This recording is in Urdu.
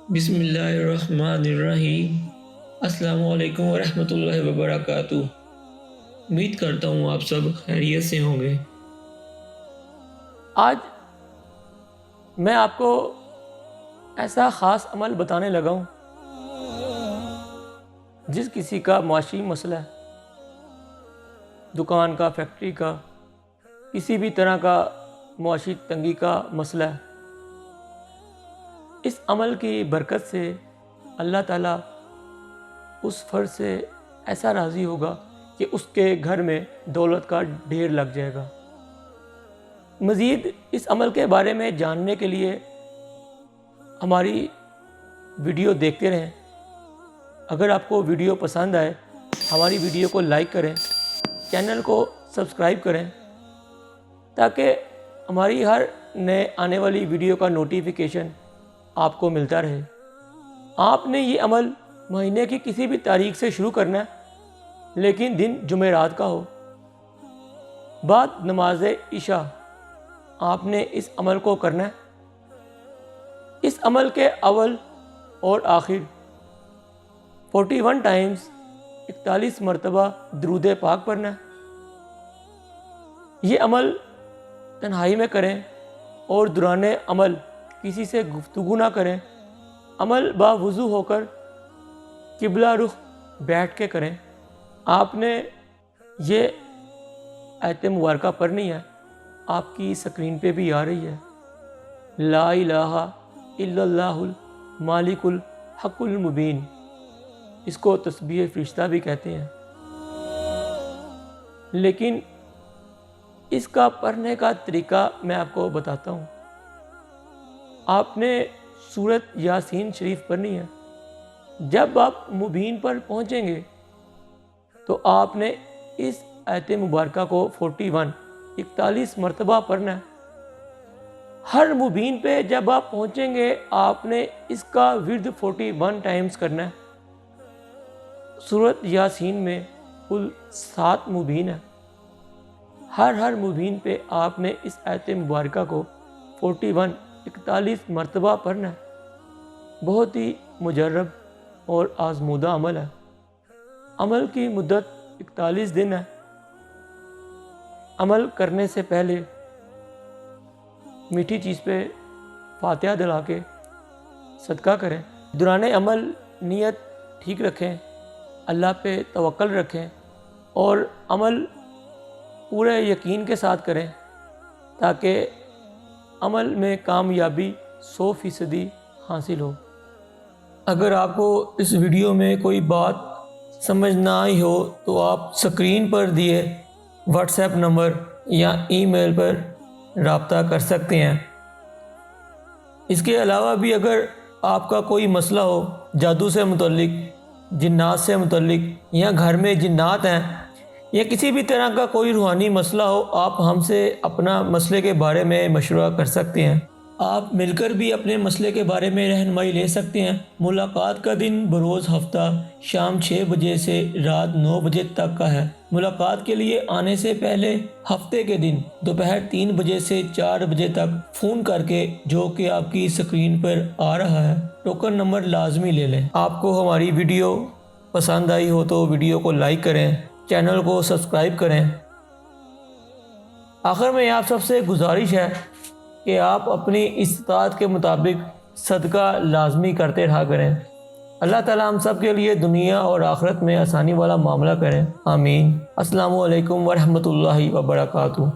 بسم اللہ الرحمن الرحیم۔ السلام علیکم ورحمۃ اللہ وبرکاتہ۔ امید کرتا ہوں آپ سب خیریت سے ہوں گے۔ آج میں آپ کو ایسا خاص عمل بتانے لگا ہوں جس کسی کا معاشی مسئلہ ہے، دکان کا، فیکٹری کا، کسی بھی طرح کا معاشی تنگی کا مسئلہ ہے۔ اس عمل کی برکت سے اللہ تعالیٰ اس فرد سے ایسا راضی ہوگا کہ اس کے گھر میں دولت کا ڈھیر لگ جائے گا۔ مزید اس عمل کے بارے میں جاننے کے لیے ہماری ویڈیو دیکھتے رہیں۔ اگر آپ کو ویڈیو پسند آئے ہماری ویڈیو کو لائک کریں، چینل کو سبسکرائب کریں تاکہ ہماری ہر نئے آنے والی ویڈیو کا نوٹیفیکیشن آپ کو ملتا رہے۔ آپ نے یہ عمل مہینے کی کسی بھی تاریخ سے شروع کرنا ہے، لیکن دن جمعرات کا ہو، بعد نماز عشاء آپ نے اس عمل کو کرنا ہے۔ اس عمل کے اول اور آخر 41 ٹائمز 41 مرتبہ درود پاک پڑھنا ہے۔ یہ عمل تنہائی میں کریں اور دوران عمل کسی سے گفتگو نہ کریں۔ عمل باوضو ہو کر قبلہ رخ بیٹھ کے کریں۔ آپ نے یہ آیت مبارکہ پڑھنی ہے، آپ کی سکرین پہ بھی آ رہی ہے۔ لا الہ الا اللہ المالک الحق المبین، اس کو تسبیح فرشتہ بھی کہتے ہیں۔ لیکن اس کا پڑھنے کا طریقہ میں آپ کو بتاتا ہوں۔ آپ نے سورۃ یاسین شریف پڑھنی ہے۔ جب آپ مبین پر پہنچیں گے تو آپ نے اس آیت مبارکہ کو 41 مرتبہ پڑھنا ہے۔ ہر مبین پہ جب آپ پہنچیں گے آپ نے اس کا ورد 41 ٹائمز کرنا ہے۔ سورۃ یاسین میں کل 7 مبین ہے۔ ہر مبین پہ آپ نے اس آیت مبارکہ کو 41 مرتبہ پڑھنا ہے۔ بہت ہی مجرب اور آزمودہ عمل ہے۔ عمل کی مدت 41 دن ہے۔ عمل کرنے سے پہلے میٹھی چیز پہ فاتحہ دلا کے صدقہ کریں۔ دوران عمل نیت ٹھیک رکھیں، اللہ پہ توکل رکھیں اور عمل پورے یقین کے ساتھ کریں تاکہ عمل میں کامیابی 100% حاصل ہو۔ اگر آپ کو اس ویڈیو میں کوئی بات سمجھ نہ آئی ہو تو آپ سکرین پر دیے واٹس ایپ نمبر یا ای میل پر رابطہ کر سکتے ہیں۔ اس کے علاوہ بھی اگر آپ کا کوئی مسئلہ ہو جادو سے متعلق، جنات سے متعلق، یا گھر میں جنات ہیں یا کسی بھی طرح کا کوئی روحانی مسئلہ ہو، آپ ہم سے اپنا مسئلے کے بارے میں مشورہ کر سکتے ہیں۔ آپ مل کر بھی اپنے مسئلے کے بارے میں رہنمائی لے سکتے ہیں۔ ملاقات کا دن بروز ہفتہ شام 6 بجے سے رات 9 بجے تک کا ہے۔ ملاقات کے لیے آنے سے پہلے ہفتے کے دن دوپہر 3 بجے سے 4 بجے تک فون کر کے، جو کہ آپ کی سکرین پر آ رہا ہے، ٹوکن نمبر لازمی لے لیں۔ آپ کو ہماری ویڈیو پسند آئی ہو تو ویڈیو کو لائک کریں، چینل کو سبسکرائب کریں۔ آخر میں آپ سب سے گزارش ہے کہ آپ اپنی استطاعت کے مطابق صدقہ لازمی کرتے رہا کریں۔ اللہ تعالیٰ ہم سب کے لیے دنیا اور آخرت میں آسانی والا معاملہ کریں، آمین۔ السلام علیکم ورحمۃ اللہ وبرکاتہ۔